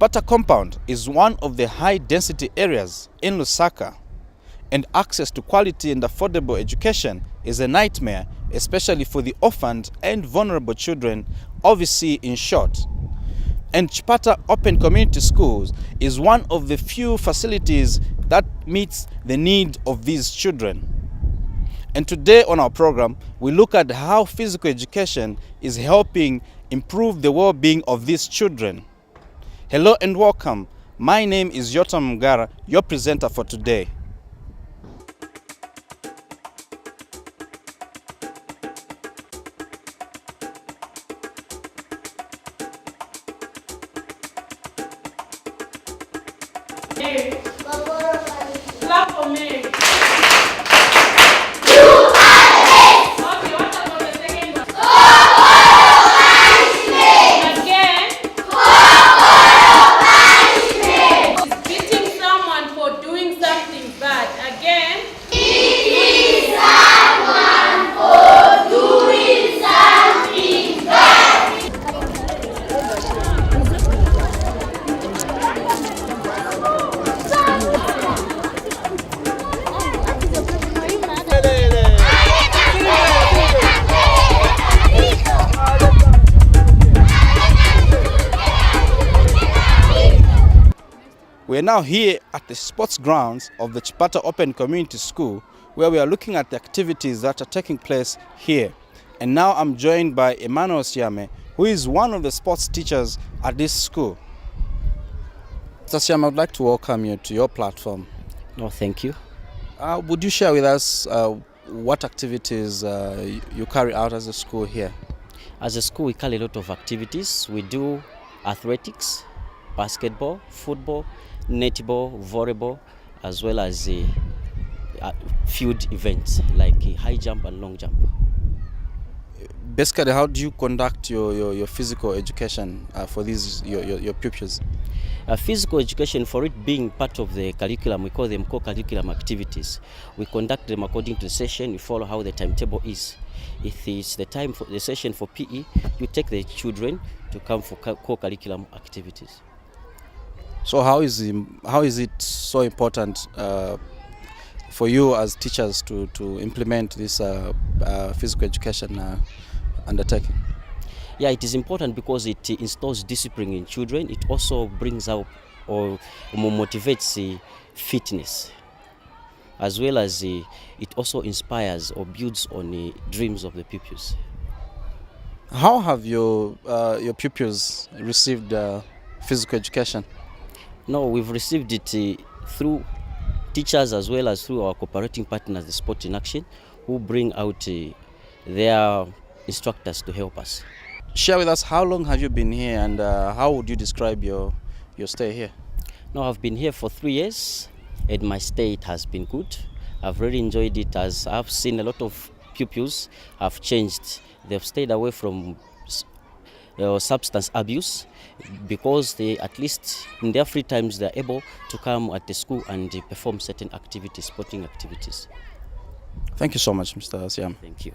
Chipata compound is one of the high-density areas in Lusaka, and access to quality and affordable education is a nightmare, especially for the orphaned and vulnerable children, OVC in short. And Chipata Open Community Schools is one of the few facilities that meets the need of these children. And today on our program, we look at how physical education is helping improve the well-being of these children. Hello and welcome. My name is Yotam Mgara, your presenter for today. Clap for me. We are now here at the sports grounds of the Chipata Open Community School, where we are looking at the activities that are taking place here. And now I'm joined by Emmanuel Siame, who is one of the sports teachers at this school. Mr. Siame, I would like to welcome you to your platform. No, thank you. Would you share with us what activities you carry out as a school here? As a school, we carry a lot of activities. We do athletics, basketball, football, netball, volleyball, as well as field events like high jump and long jump. Basically, how do you conduct your physical education for these your pupils? Physical education, for it being part of the curriculum, we call them co-curriculum activities. We conduct them according to the session. We follow how the timetable is. If it's the time for the session for PE, you take the children to come for co-curriculum activities. So how is it so important for you as teachers to implement this physical education undertaking? Yeah, it is important because it installs discipline in children. It also brings out or motivates fitness, as well as it also inspires or builds on the dreams of the pupils. How have your pupils received physical education? No, we've received it through teachers as well as through our cooperating partners, the Sport in Action, who bring out their instructors to help us. Share with us, how long have you been here, and how would you describe your stay here? No, I've been here for 3 years, and my stay has been good. I've really enjoyed it, as I've seen a lot of pupils have changed. They've stayed away from substance abuse because they, at least in their free times, they're able to come at the school and perform certain activities, sporting activities. Thank you so much, Mr. Siam. Thank you.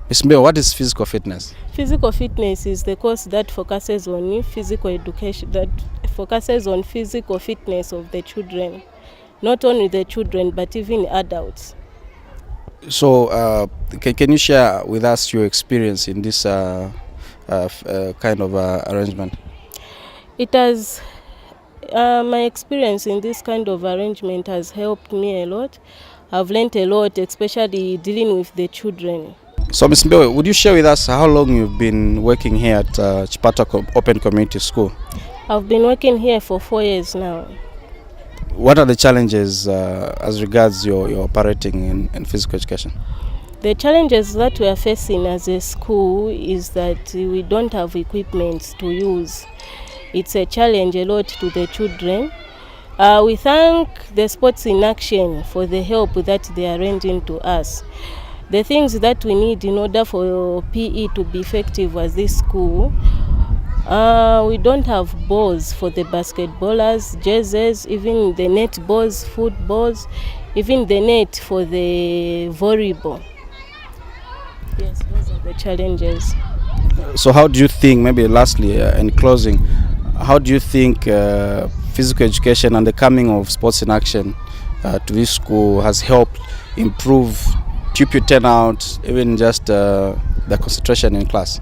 Ms. Mbeo, what is physical fitness? Physical fitness is the course that focuses on physical education, that focuses on physical fitness of the children. Not only the children, but even adults. So, can you share with us your experience in this kind of arrangement? It has, my experience in this kind of arrangement has helped me a lot. I've learned a lot, especially dealing with the children. So, Ms. Mbeo, would you share with us how long you've been working here at Chipata Open Community School? I've been working here for 4 years now. What are the challenges as regards your operating in physical education? The challenges that we are facing as a school is that we don't have equipment to use. It's a challenge a lot to the children. We thank the Sports in Action for the help that they are rendering to us. The things that we need in order for PE to be effective at this school, we don't have balls for the basketballers, jerseys, even the netballs, footballs, even the net for the volleyball. Yes, those are the challenges. So how do you think, maybe lastly, in closing, how do you think physical education and the coming of Sports in Action to this school has helped improve pupil turnout, even just the concentration in class?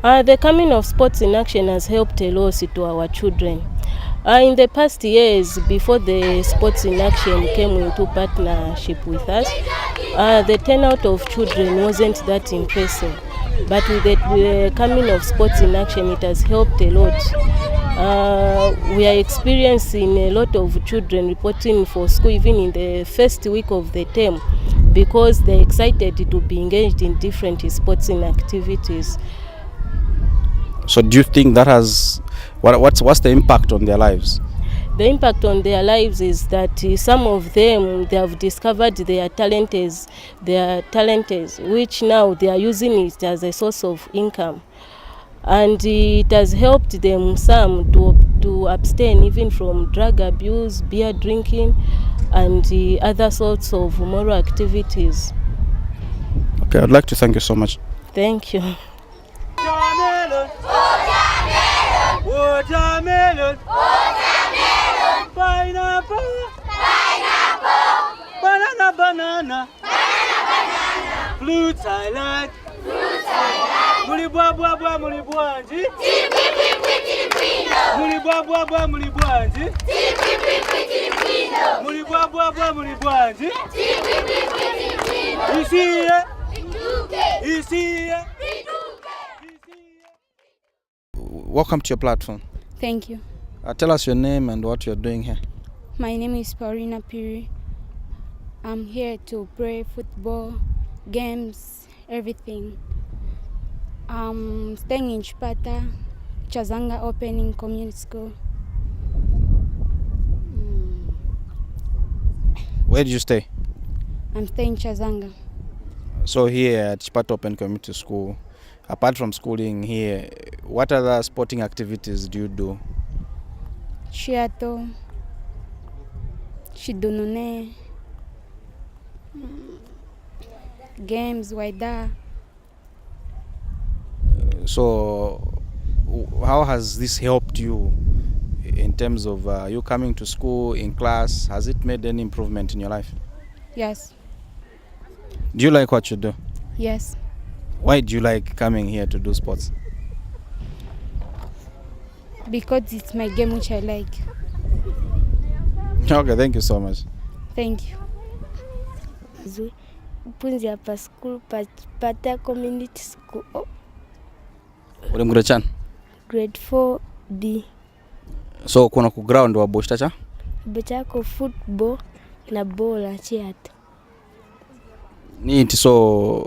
The coming of Sports in Action has helped a lot to our children. In the past years, before the Sports in Action came into partnership with us, the turnout of children wasn't that impressive. But with the coming of Sports in Action, it has helped a lot. We are experiencing a lot of children reporting for school even in the first week of the term, because they're excited to be engaged in different sports and activities. So do you think that has, what's the impact on their lives? The impact on their lives is that some of them, they have discovered their talents, which now they are using it as a source of income. And it has helped them some to abstain even from drug abuse, beer drinking, and other sorts of moral activities. Okay, I'd like to thank you so much. Thank you. Watermelon, watermelon, watermelon, pineapple, pineapple, banana, banana, banana, fruits I like, mulibwabwabwa mulibwanji, mulibwabwabwa mulibwanji, mulibwabwabwa mulibwanji, isiye. Welcome to your platform. Thank you. Tell us your name and what you're doing here. My name is Paulina Piri. I'm here to play football, games, everything. I'm staying in Chipata, Chazanga Opening Community School. Where do you stay? I'm staying in Chazanga. So here at Chipata Open Community School, apart from schooling here, what other sporting activities do you do? Chiato, Shidunune, games, Waida. So how has this helped you in terms of you coming to school, in class? Has it made any improvement in your life? Yes, Do you like what you do? yes. Why do you like coming here to do sports? Because it's my game which I like. Okay, thank you so much. Thank you. Punzi hapa school Chipata Community School. Uri mgure chan? Grade 4D. So kuna ku ground wa boshta cha? Bechako football na bola chiato. Ni iti so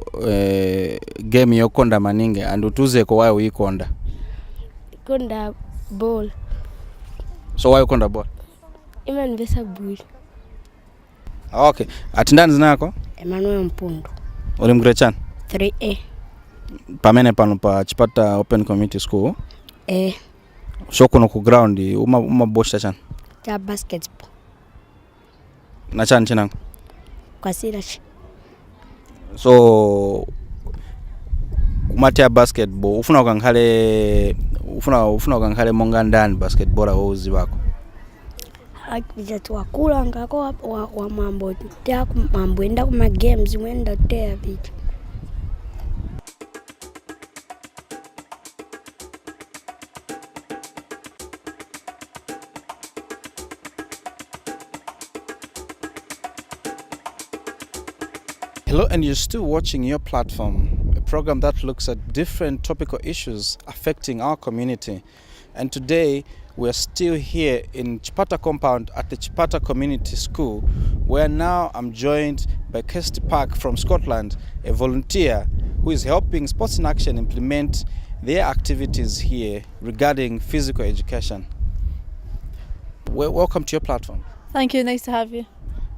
game yokonda maninge and utuze ko wayo uyikonda. Konda ball. So wayo konda ball? Ima nivesa buri. Okay. Atindani zinako? Emmanuel Mpundu. Uri mgure chan? 3A. Pamene pano pa Chipata Open Community School. So kuna ku ground uma boshta chan? Cha basketball. Na chan chinango? Kwa sirashi. So kumatia basketball ufuna ukankhale monga ndani basketball wozi wako? Akija tuwakula ngako wa mambo enda kuma games wenda tea vitu. Hello, and you're still watching Your Platform, a program that looks at different topical issues affecting our community. And today, we're still here in Chipata compound at the Chipata Community School, where now I'm joined by Kirsty Park from Scotland, a volunteer who is helping Sports in Action implement their activities here regarding physical education. Welcome to your platform. Thank you, nice to have you.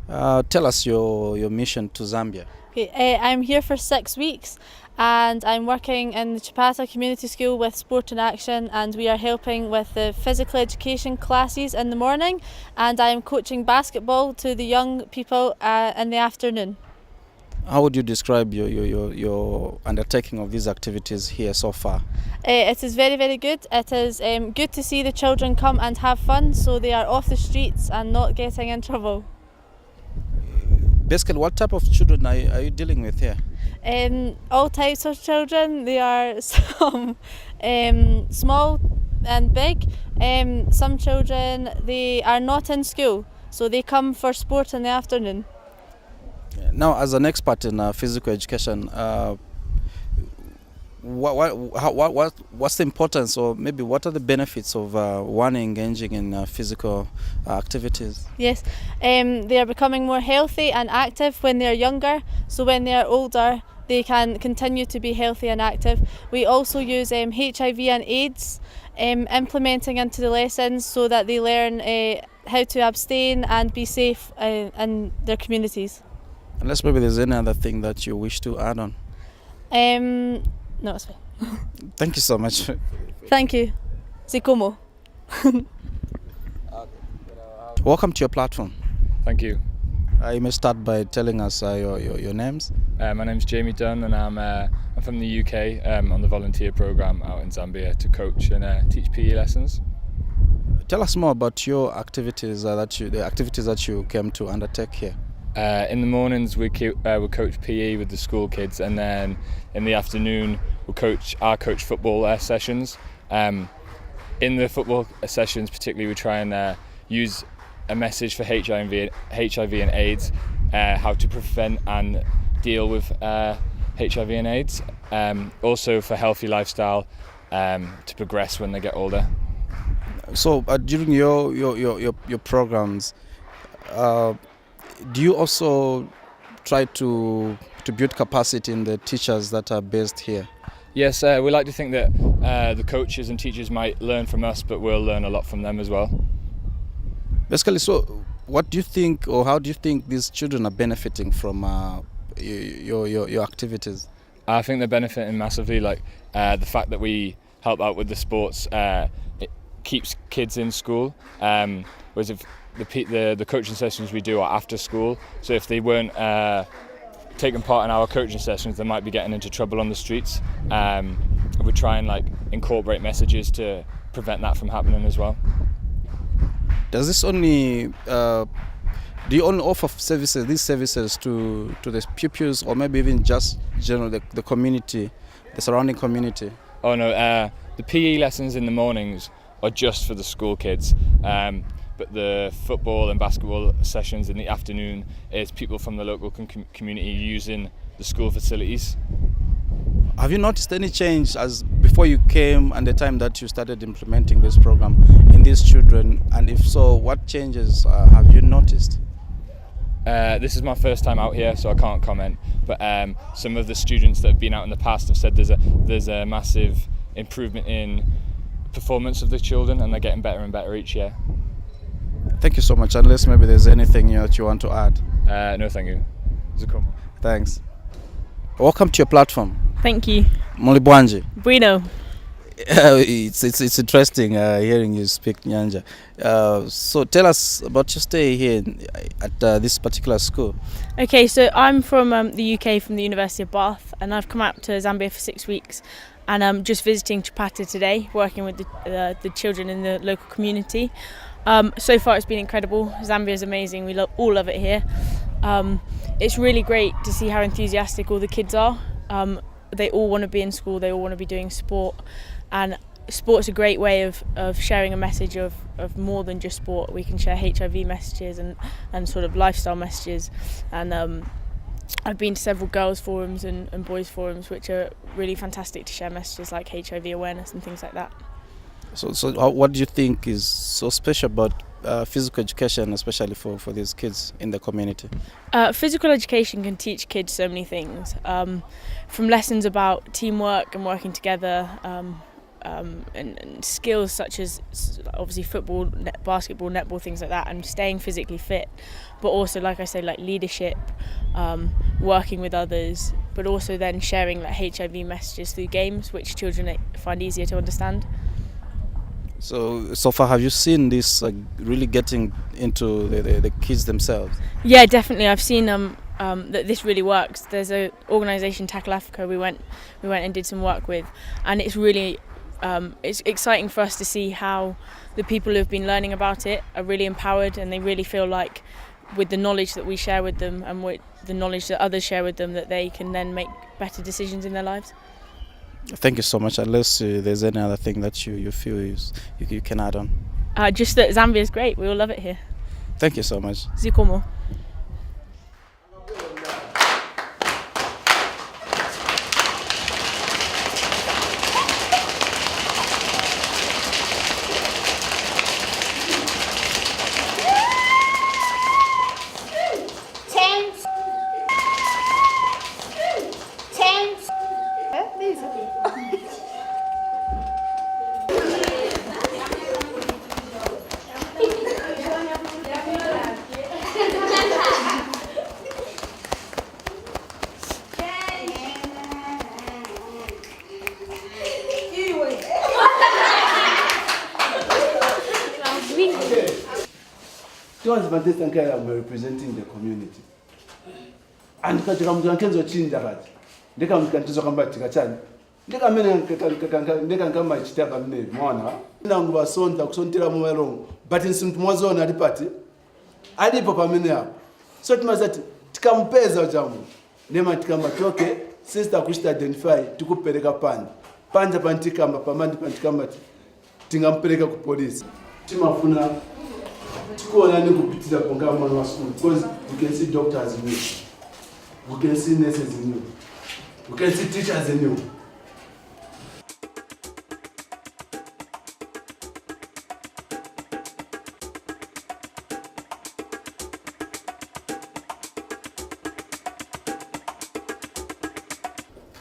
Tell us your mission to Zambia. Okay, I'm here for 6 weeks and I'm working in the Chipata Community School with Sport in Action, and we are helping with the physical education classes in the morning, and I'm coaching basketball to the young people in the afternoon. How would you describe your undertaking of these activities here so far? It is very, very good. It is good to see the children come and have fun, so they are off the streets and not getting in trouble. Basically, what type of children are you dealing with here? All types of children. There are some small and big. Some children, they are not in school, so they come for sport in the afternoon. Now, as an expert in physical education, what's the importance, or maybe what are the benefits of one engaging in physical activities? Yes, they are becoming more healthy and active when they are younger, so when they are older they can continue to be healthy and active. We also use HIV and AIDS implementing into the lessons so that they learn how to abstain and be safe in their communities. Unless maybe there's any other thing that you wish to add on. No, it's fine. Thank you so much. Thank you. Zikomo. Welcome to your platform. Thank you. You may start by telling us your names. My name's Jamie Dunn, and I'm from the UK on the volunteer programme out in Zambia to coach and teach PE lessons. Tell us more about your activities, the activities that you came to undertake here. In the mornings we coach PE with the school kids, and then in the afternoon we'll coach football sessions. In the football sessions particularly, we try and use a message for HIV and AIDS, how to prevent and deal with HIV and AIDS, also for healthy lifestyle to progress when they get older. So during your programs, do you also try to build capacity in the teachers that are based here? Yes, we like to think that the coaches and teachers might learn from us, but we'll learn a lot from them as well. Basically, so what do you think, or how do you think these children are benefiting from your activities? I think they're benefiting massively. Like the fact that we help out with the sports, it keeps kids in school. Whereas if the coaching sessions we do are after school, so if they weren't taking part in our coaching sessions, they might be getting into trouble on the streets. We try and incorporate messages to prevent that from happening as well. Does this only do you only offer these services to the pupils, or maybe even just generally the community, the surrounding community? Oh no, the PE lessons in the mornings are just for the school kids, but the football and basketball sessions in the afternoon is people from the local community using the school facilities. Have you noticed any change as before you came and the time that you started implementing this program in these children? And if so, what changes have you noticed? This is my first time out here, so I can't comment. But some of the students that have been out in the past have said there's a massive improvement in performance of the children, and they're getting better and better each year. Thank you so much. Unless maybe there's anything that you want to add. No, thank you. Zikomo. Thanks. Welcome to your platform. Thank you. Mulibwanji. Bueno. It's interesting hearing you speak Nyanja. So tell us about your stay here at this particular school. Okay, so I'm from the UK, from the University of Bath, and I've come out to Zambia for 6 weeks, and I'm just visiting Chipata today, working with the children in the local community. So far it's been incredible. Zambia is amazing. We all love it here. It's really great to see how enthusiastic all the kids are. They all want to be in school, they all want to be doing sport, and sport's a great way of sharing a message of more than just sport. We can share HIV messages and sort of lifestyle messages, and I've been to several girls forums and boys forums, which are really fantastic to share messages like HIV awareness and things like that. So what do you think is so special about physical education, especially for these kids in the community? Physical education can teach kids so many things, from lessons about teamwork and working together, and skills such as obviously football, basketball, netball, things like that, and staying physically fit. But also, like I say, like leadership, working with others, but also then sharing like HIV messages through games, which children find easier to understand. So far, have you seen this really getting into the kids themselves? Yeah, definitely. I've seen that this really works. There's an organisation, Tackle Africa, we went and did some work with, and it's really it's exciting for us to see how the people who've been learning about it are really empowered, and they really feel like with the knowledge that we share with them and with the knowledge that others share with them, that they can then make better decisions in their lives. Thank you so much. Unless there's any other thing that you feel you can add on. Just that Zambia is great. We all love it here. Thank you so much. Zikomo. Towards Vanessa Nkela, I'm representing the community. And katika mtuankenzo chinda kati. Ndeka mtukantizo kamba tikachani. Ndeka mene ndeka nkamba chitaka mne mwana. Nangu basonta kusontira mwelongo. But nsimtu mwazona alipati. Alipo pamene hapo. So tumazati tikampeza jamu. Nema tikamba toke sister kushita identify tukupeleka panja. Panja pantikamba pamandi pantikamba tingampeleka ku police. Timafuna kupitira konga mwana wa school, because you can see doctors in you, you can see nurses in you, you can see teachers in you.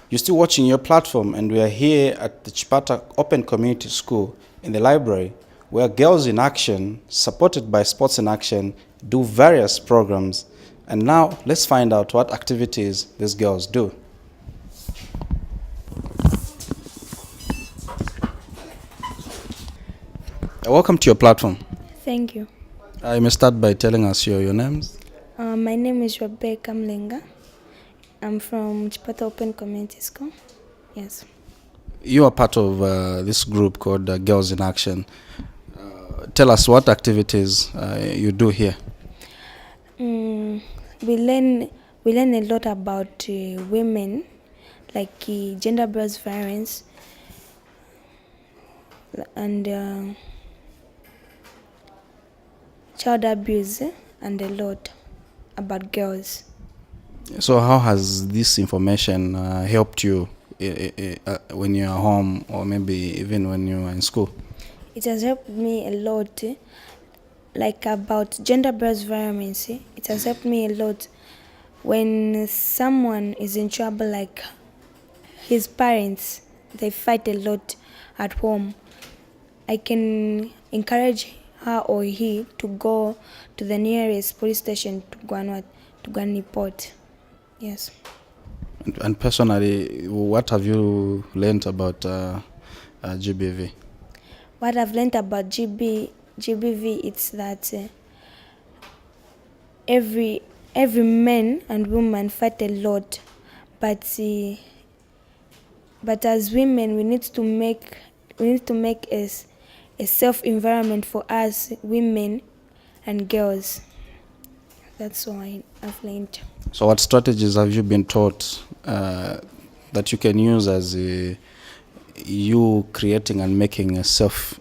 You're still watching Your Platform, and we are here at the Chipata Open Community School in the library, where Girls in Action, supported by Sports in Action, do various programs. And now let's find out what activities these girls do. Welcome to Your Platform. Thank you. You may start by telling us your names. My name is Rebecca Mlenga. I'm from Chipata Open Community School. Yes. You are part of this group called Girls in Action. Tell us what activities you do here. We learn a lot about women, like gender-based violence, and child abuse, and a lot about girls. So how has this information helped you when you are home, or maybe even when you are in school? It has helped me a lot, like about gender-based violence. It has helped me a lot when someone is in trouble, like his parents, they fight a lot at home. I can encourage her or he to go to the nearest police station to go and report. Yes. And personally, what have you learned about GBV? What I've learned about GBV is that every man and woman fight a lot, but as women we need to make a safe environment for us women and girls. That's why I've learned. So what strategies have you been taught that you can use as you creating and making a safe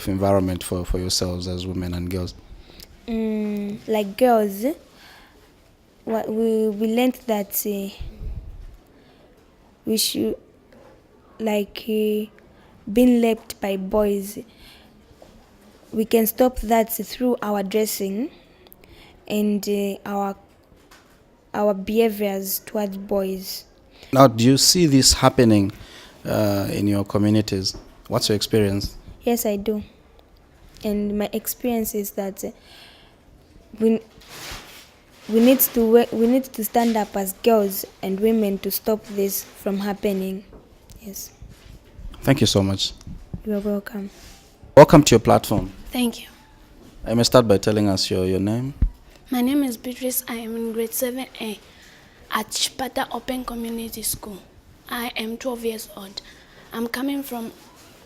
environment for yourselves as women and girls? Like girls, what we learned that we should, like being left by boys. We can stop that through our dressing and our behaviors towards boys. Now, do you see this happening in your communities? What's your experience? Yes, I do. And my experience is that we need to stand up as girls and women to stop this from happening. Yes. Thank you so much. You are welcome. Welcome to your platform. Thank you. I may start by telling us your name. My name is Beatrice. I am in grade 7A at Chipata Open Community School. I am 12 years old. I'm coming from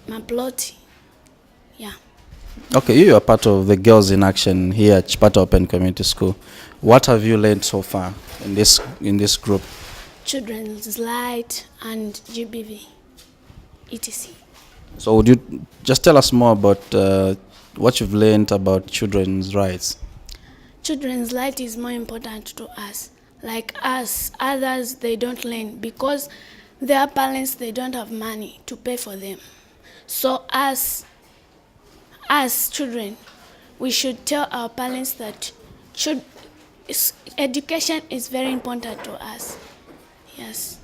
Maploti. Yeah. Okay, you are part of the Girls in Action here at Chipata Open Community School. What have you learned so far in this group? Children's Light and GBV, etc. So would you just tell us more about what you've learned about children's rights? Children's Light is more important to us. Like us, others, they don't learn because their parents, they don't have money to pay for them. So as children, we should tell our parents that education is very important to us. Yes.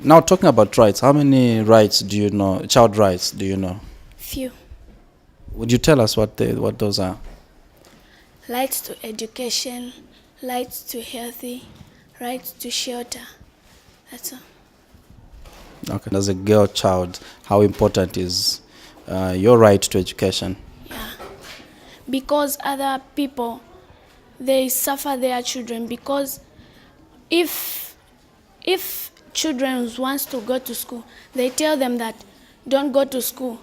Now, talking about rights, how many rights do you know, child rights do you know? Few. Would you tell us what those are? Rights to education, rights to healthy, rights to shelter. That's all. Okay. As a girl child, how important is your right to education? Yeah. Because other people, they suffer their children because if children wants to go to school, they tell them that don't go to school,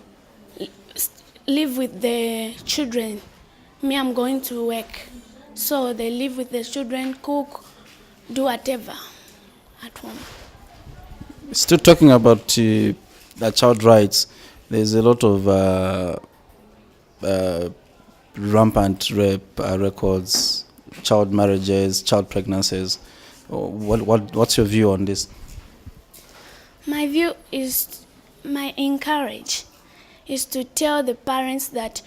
live with the children. Me, I'm going to work. So they live with the children, cook, do whatever at home. Still talking about the child rights, there's a lot of rampant rape records, child marriages, child pregnancies. What's your view on this? My view is, my encourage is to tell the parents that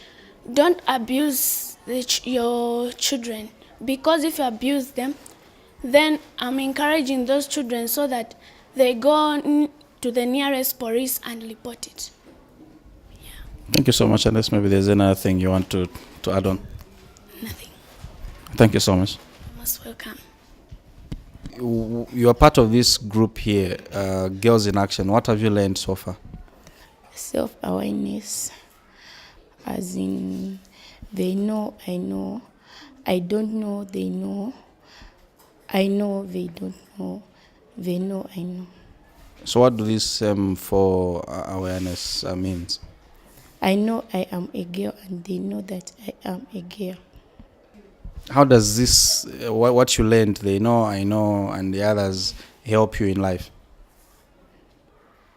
don't abuse your children, because if you abuse them, then I'm encouraging those children so that they go to the nearest police and report it. Yeah. Thank you so much. Unless maybe there's another thing you want to add on. Nothing. Thank you so much. You're most welcome. You are part of this group here, Girls in Action. What have you learned so far? Self-awareness, as in they know, I know, I don't know, they know, I know, they don't know, they know, I know. So what do this for awareness means? I know I am a girl and they know that I am a girl. How does this, what you learned, they know, I know, and the others help you in life?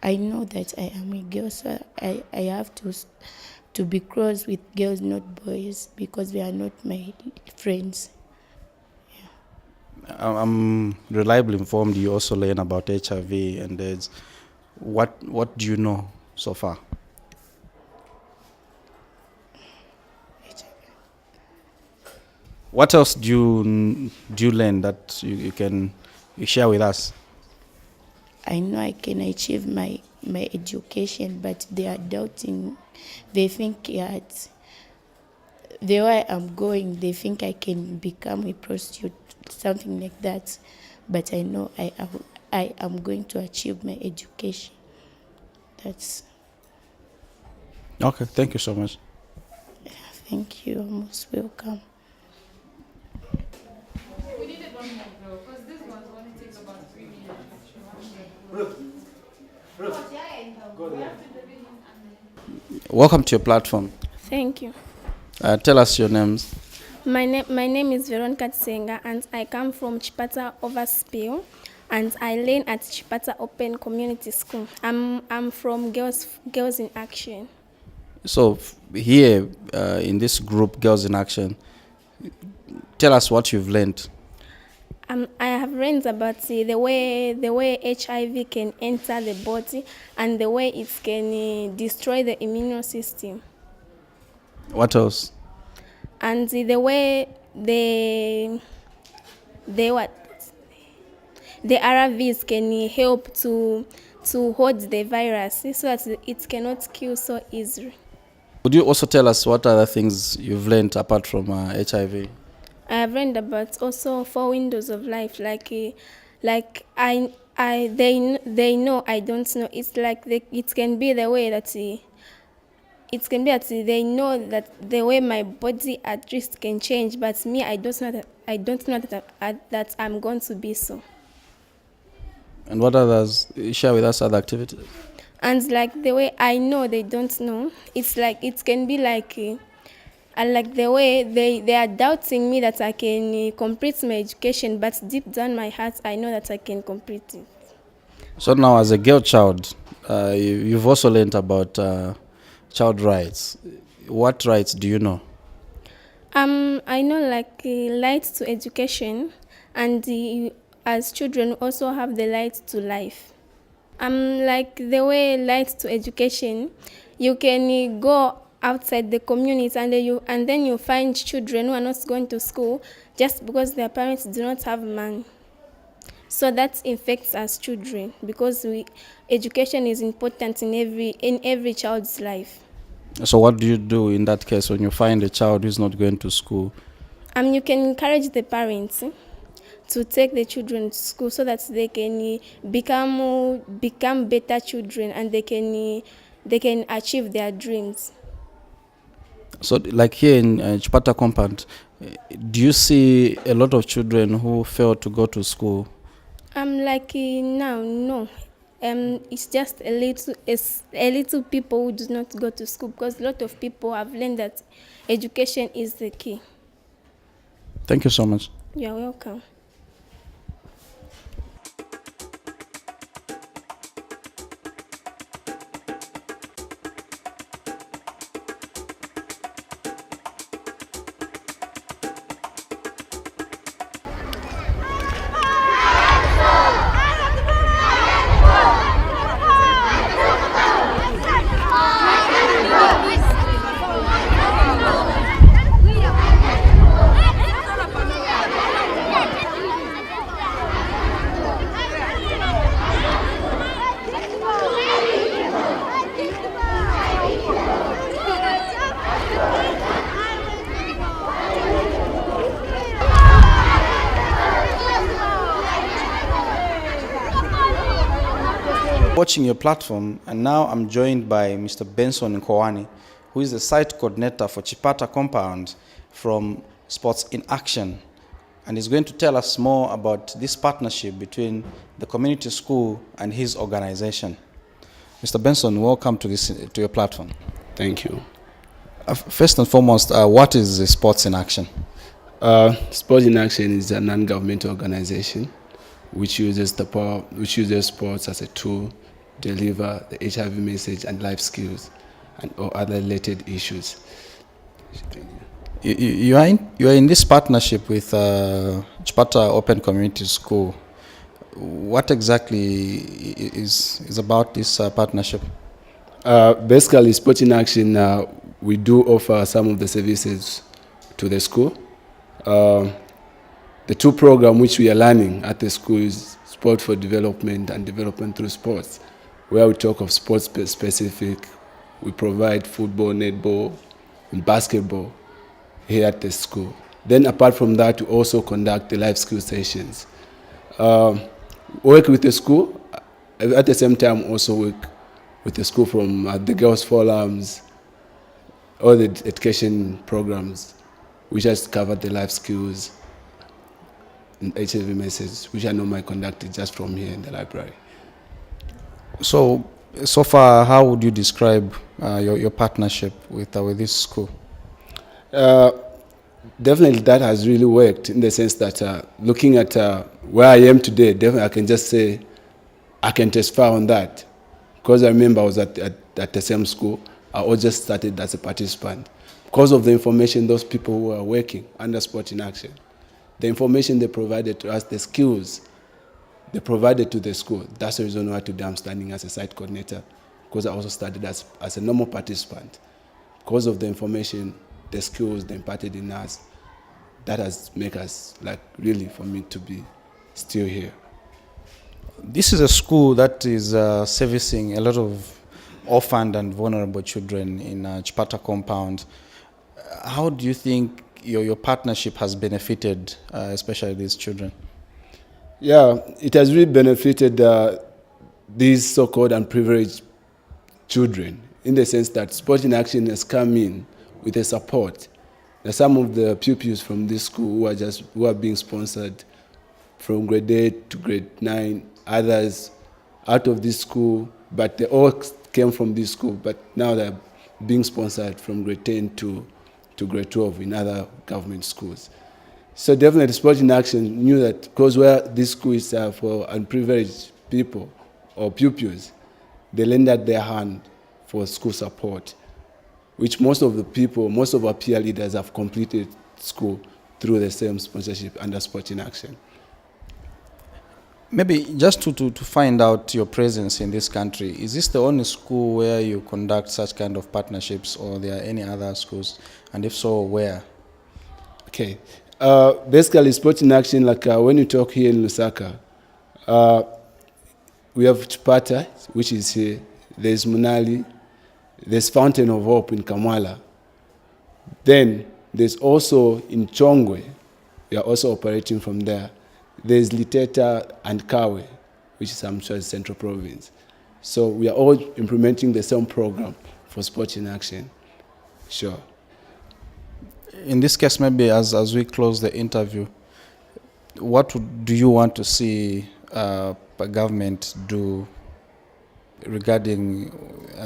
I know that I am a girl, so I have to be close with girls, not boys, because they are not my friends. Yeah. I'm reliably informed you also learn about HIV and AIDS. What do you know so far? What else do you learn that you can share with us? I know I can achieve my education, but they are doubting. They think that the way I'm going, they think I can become a prostitute, something like that. But I know I am going to achieve my education. That's okay. Thank you so much. Thank you. You're most welcome. We needed one more girl because this one's only takes about 3 minutes. Welcome to your platform. Thank you. Tell us your names. My name is Veronica Tsenga, and I come from Chipata Overspill, and I learn at Chipata Open Community School. I'm from Girls in Action. So here in this group, Girls in Action, tell us what you've learned. I have learned about the way HIV can enter the body and the way it can destroy the immune system. What else? And the way the RVs can help to hold the virus so that it cannot kill so easily. Would you also tell us what other things you've learned apart from HIV? I have learned about also 4 windows of life, they know I don't know. It's like it can be the way that they know that the way my body at least can change, but me I don't know that I'm going to be so. And what others? Share with us other activities. And like the way I know they don't know, it's like it can be like the way they are doubting me that I can complete my education, but deep down my heart I know that I can complete it. So now, as a girl child, you've also learned about child rights. What rights do you know? I know like right to education, and as children also have the right to life. Like the way right to education, you can go outside the community and then you find children who are not going to school just because their parents do not have money. So that affects us children because education is important in every child's life. So what do you do in that case when you find a child who's not going to school? You can encourage the parents to take the children to school so that they can become better children and they can achieve their dreams. So like here in Chipata compound, do you see a lot of children who fail to go to school? Like now, no. It's just a little people who do not go to school because a lot of people have learned that education is the key. Thank you so much. You're welcome. Watching your platform, and now I'm joined by Mr. Benson Nkowani, who is the site coordinator for Chipata Compound from Sports in Action, and he's going to tell us more about this partnership between the community school and his organization. Mr. Benson, welcome to your platform. Thank you. First and foremost, what is Sports in Action? Sports in Action is a non-governmental organization which uses sports as a tool to deliver the HIV message and life skills and or other related issues. You are in this partnership with Chipata Open Community School. What exactly is about this partnership? Basically, Sport in Action, we do offer some of the services to the school. The 2 programs which we are learning at the school is Sport for Development and Development Through Sports, where we talk of sports specific. We provide football, netball, and basketball here at the school. Then apart from that, we also conduct the life skill sessions. Work with the school, at the same time also work with the school from the girls' forums, all the education programs, which has covered the life skills and HIV message, which are normally conducted just from here in the library. So far, how would you describe your partnership with this school? Definitely that has really worked in the sense that looking at where I am today, definitely I can just say I can testify on that. Because I remember I was at the same school, I was just started as a participant. Because of the information those people who are working under Sport in Action, the information they provided to us, the skills they provided to the school. That's the reason why today I'm standing as a site coordinator, because I also started as a normal participant. Because of the information, the skills they imparted in us, that has made us, like, really, for me to be still here. This is a school that is servicing a lot of orphaned and vulnerable children in Chipata compound. How do you think your partnership has benefited, especially these children? Yeah, it has really benefited these so-called unprivileged children, in the sense that Sport in Action has come in with a support. There are some of the pupils from this school who are being sponsored from grade 8 to grade 9, others out of this school, but they all came from this school, but now they're being sponsored from grade 10 to grade 12 in other government schools. So definitely Sport in Action knew that because where this school is for unprivileged people or pupils, they lend out their hand for school support, which most of our peer leaders have completed school through the same sponsorship under Sport in Action. Maybe just to find out your presence in this country, is this the only school where you conduct such kind of partnerships, or there are any other schools? And if so, where? Okay. Basically, Sport in Action, like when you talk here in Lusaka, we have Chipata, which is here. There's Munali. There's Fountain of Hope in Kamwala. Then there's also in Chongwe. We are also operating from there. There's Liteta and Kawe, which is, I'm sure, Central Province. So we are all implementing the same program for Sport in Action. Sure. In this case, maybe as we close the interview, what do you want to see government do regarding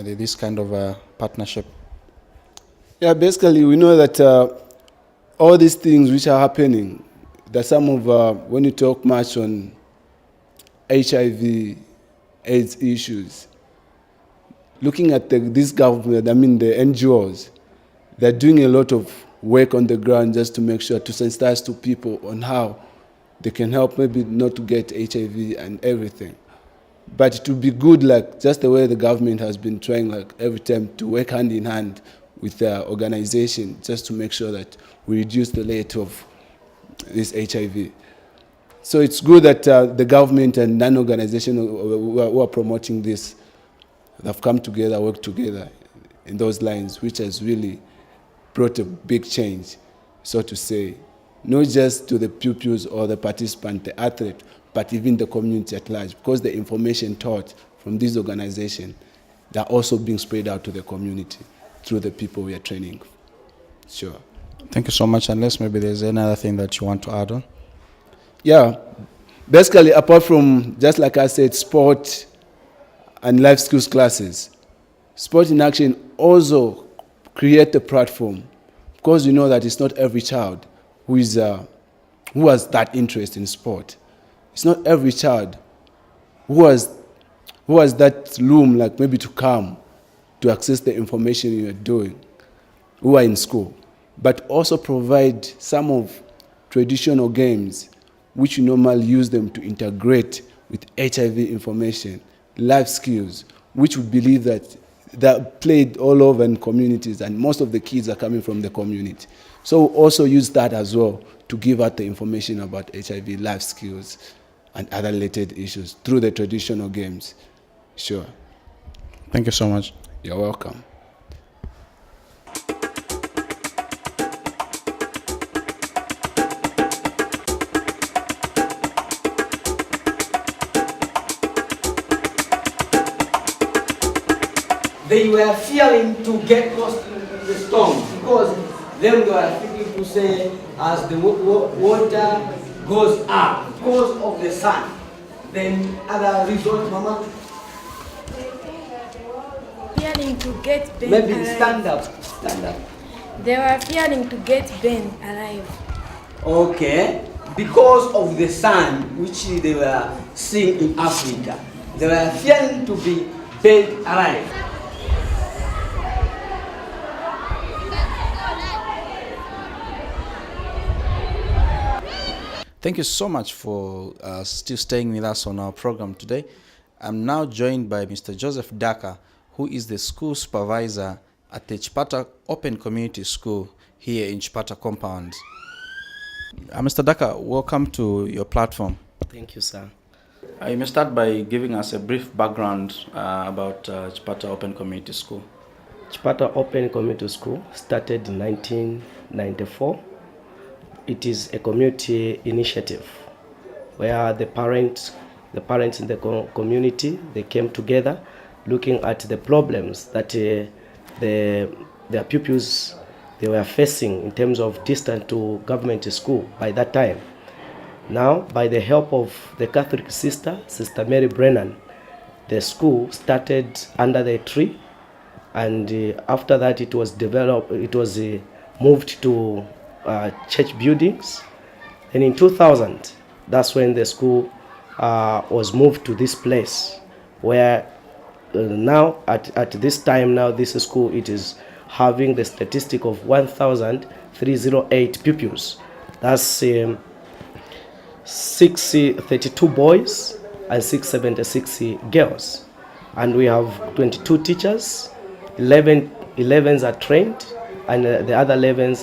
this kind of partnership? Yeah, basically, we know that all these things which are happening, that some of, when you talk much on HIV, AIDS issues, looking at this government, the NGOs, they're doing a lot of work on the ground just to make sure to sensitize to people on how they can help maybe not to get HIV and everything. But to be good, like just the way the government has been trying, like every time to work hand in hand with the organization, just to make sure that we reduce the rate of this HIV. So it's good that the government and non-organization who are promoting this have come together, worked together in those lines, which has really brought a big change, so to say, not just to the pupils or the participant, the athlete, but even the community at large, because the information taught from this organization, they're also being spread out to the community through the people we are training. Sure. Thank you so much. Unless maybe there's another thing that you want to add on? Yeah. Basically, apart from, just like I said, sport and life skills classes, Sport in Action also create a platform, because you know that it's not every child who has that interest in sport. It's not every child who has that room, like maybe to come to access the information you're doing, who are in school, but also provide some of traditional games which you normally use them to integrate with HIV information, life skills, which we believe that they're played all over in communities, and most of the kids are coming from the community. So we also use that as well to give out the information about HIV, life skills, and other related issues through the traditional games. Sure. Thank you so much. You're welcome. They were fearing to get lost in the storm, because then they were thinking to say, as the water goes up because of the sun, then other result, Mama? Fearing to get burned Maybe alive. stand up. They were fearing to get burned alive. Okay, because of the sun which they were seeing in Africa, they were fearing to be burned alive. Thank you so much for still staying with us on our program today. I'm now joined by Mr. Joseph Daka, who is the school supervisor at the Chipata Open Community School here in Chipata compound. Mr. Daka, welcome to your platform. Thank you, sir. You may start by giving us a brief background about Chipata Open Community School. Chipata Open Community School started in 1994. It is a community initiative where the parents in the community, they came together looking at the problems that their pupils they were facing in terms of distance to government school by that time. Now, by the help of the Catholic sister, Sister Mary Brennan, the school started under the tree, and after that it was developed, it was moved to church buildings. And in 2000, that's when the school was moved to this place, where now at this time now this school it is having the statistic of 1,308 pupils. That's 632 boys and 676 girls, and we have 22 teachers. 11 are trained, and the other 11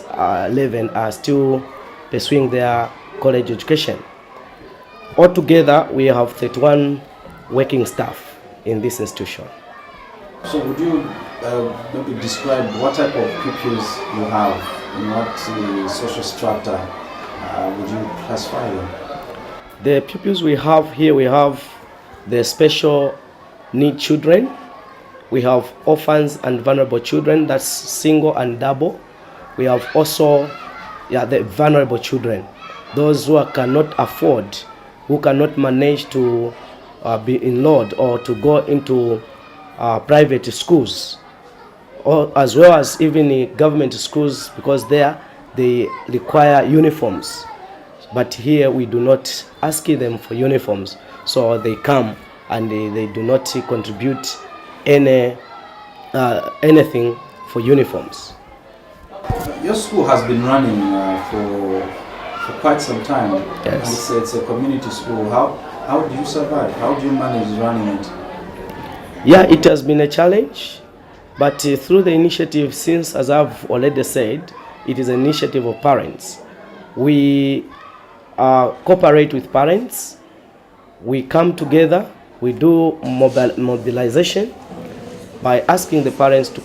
are still pursuing their college education. Altogether, we have 31 working staff in this institution. So would you maybe describe what type of pupils you have, in what social strata would you classify them? The pupils we have here, we have the special need children. We have orphans and vulnerable children, that's single and double. We have also the vulnerable children, those who cannot afford, who cannot manage to be enrolled or to go into private schools, or as well as even government schools, because there they require uniforms. But here we do not ask them for uniforms, so they come and they do not contribute anything for uniforms. Your school has been running for quite some time. Yes. It's a community school. How do you survive? How do you manage running it? Yeah, it has been a challenge, but through the initiative, since, as I've already said, it is an initiative of parents. We cooperate with parents. We come together. We do mobilization by asking the parents to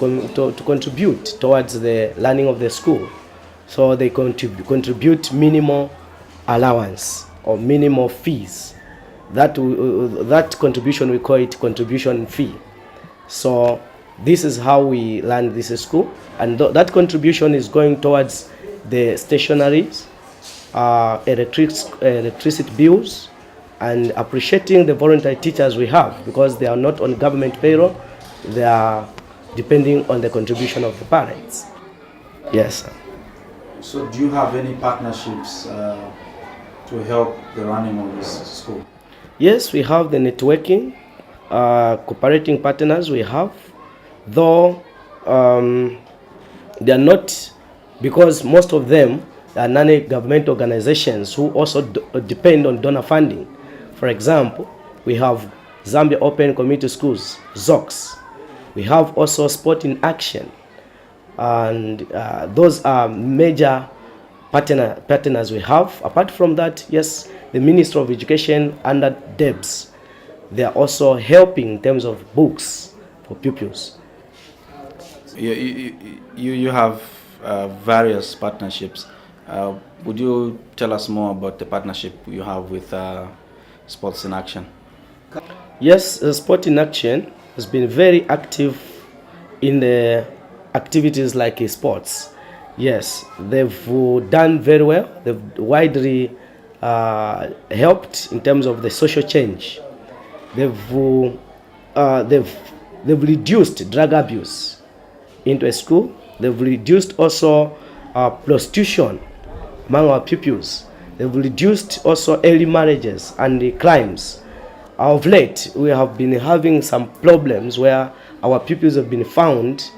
contribute towards the learning of the school. So they contribute minimal allowance or minimal fees. That contribution, we call it contribution fee. So this is how we run this school, and that contribution is going towards the stationaries, electricity bills, and appreciating the voluntary teachers we have, because they are not on government payroll. They are depending on the contribution of the parents. Yes, sir. So do you have any partnerships to help the running of this school? Yes, we have the networking, cooperating partners we have, though they are not, because most of them are non-government organizations who also depend on donor funding. For example, we have Zambia Open Community Schools, ZOCS. We have also Sport in Action, and those are major partners we have. Apart from that, yes, the Ministry of Education under DEBS, they are also helping in terms of books for pupils. You have various partnerships. Would you tell us more about the partnership you have with Sports in Action? Yes, Sport in Action has been very active in the activities like sports. Yes, they've done very well. They've widely helped in terms of the social change. They've reduced drug abuse into a school. They've reduced also prostitution among our pupils. They've reduced also early marriages and the crimes. Of late, we have been having some problems where our pupils have been found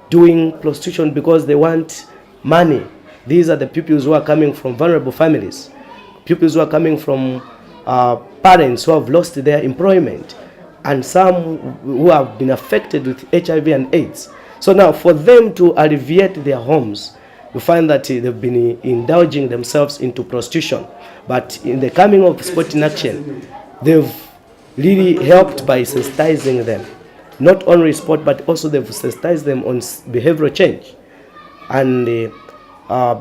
doing prostitution because they want money. These are the pupils who are coming from vulnerable families. pupils who are coming from parents who have lost their employment, and some who have been affected with HIV and AIDS. So now for them to alleviate their homes, you find that they've been indulging themselves into prostitution. But in the coming of Sport in Action, they've really helped by sensitizing them. Not only sport, but also they've sensitized them on behavioral change. And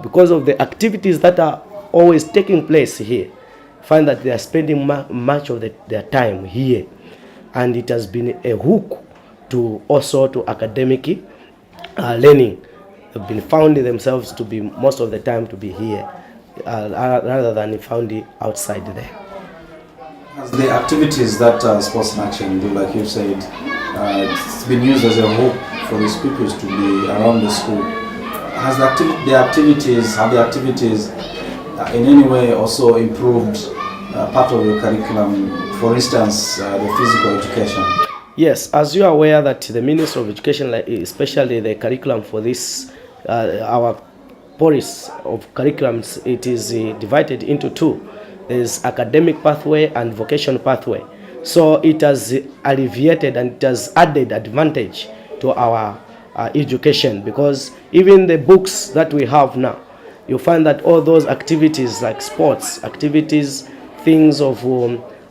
because of the activities that are always taking place here, find that they are spending much of their time here. And it has been a hook to also to academic learning. They've been finding themselves to be most of the time to be here rather than found outside there. As the activities that Sports in Action do, like you said, it's been used as a hook for these pupils to be around the school. Has the activities in any way also improved part of your curriculum, for instance, the physical education? Yes, as you are aware that the Ministry of Education, especially the curriculum for this, our policy of curriculums, it is divided into two. There is academic pathway and vocational pathway. So it has alleviated and it has added advantage to our education, because even the books that we have now, you find that all those activities like sports, activities, things of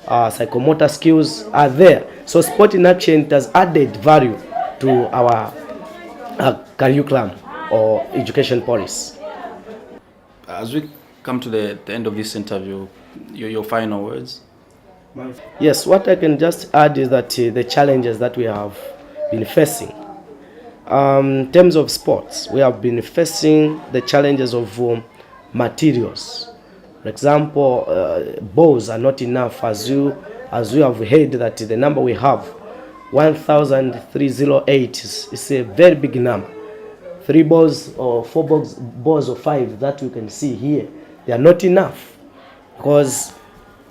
psychomotor skills are there. So Sport in Action has added value to our curriculum or education policy. As we come to the end of this interview, your final words? Yes, what I can just add is that the challenges that we have been facing. In terms of sports, we have been facing the challenges of materials. For example, balls are not enough. As you have heard that the number we have, 1,308, is a very big number. 3 balls or 4 balls or 5 that you can see here, they are not enough, because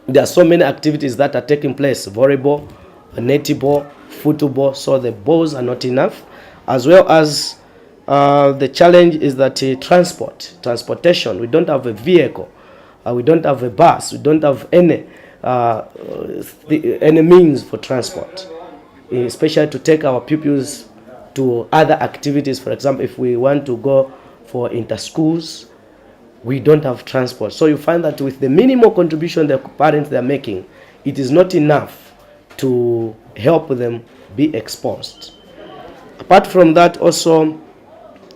there are so many activities that are taking place: volleyball, netball, football. So the balls are not enough, as well as the challenge is that transportation. We don't have a vehicle, we don't have a bus, we don't have any means for transport, especially to take our pupils to other activities. For example, if we want to go for inter-schools, we don't have transport. So you find that with the minimal contribution the parents they are making, it is not enough to help them be exposed. Apart from that, also,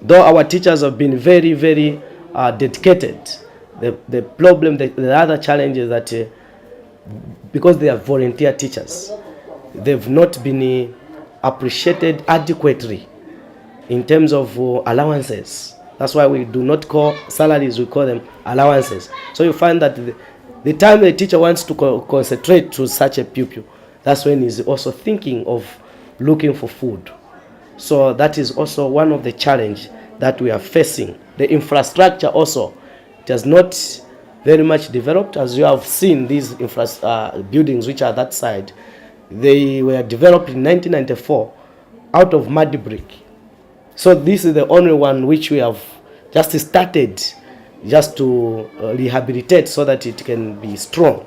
though our teachers have been very, very dedicated, the other challenge is that because they are volunteer teachers, they've not been appreciated adequately in terms of allowances. That's why we do not call salaries, we call them allowances. So you find that the time the teacher wants to concentrate to such a pupil, that's when he's also thinking of looking for food. So that is also one of the challenges that we are facing. The infrastructure also, it has not very much developed. As you have seen, these buildings which are that side, they were developed in 1994 out of mud brick. So this is the only one which we have just started just to rehabilitate so that it can be strong.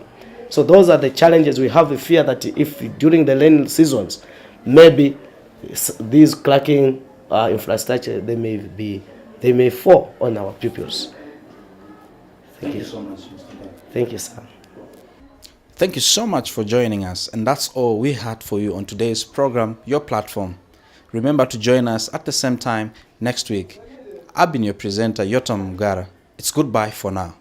So those are the challenges. We have a fear that if during the rainy seasons, maybe these cracking infrastructure, they may fall on our pupils. Thank you so much. Thank you, sir. Thank you so much for joining us, and that's all we had for you on today's program, Your Platform. Remember to join us at the same time next week. I've been your presenter, Yotam Mugara. It's goodbye for now.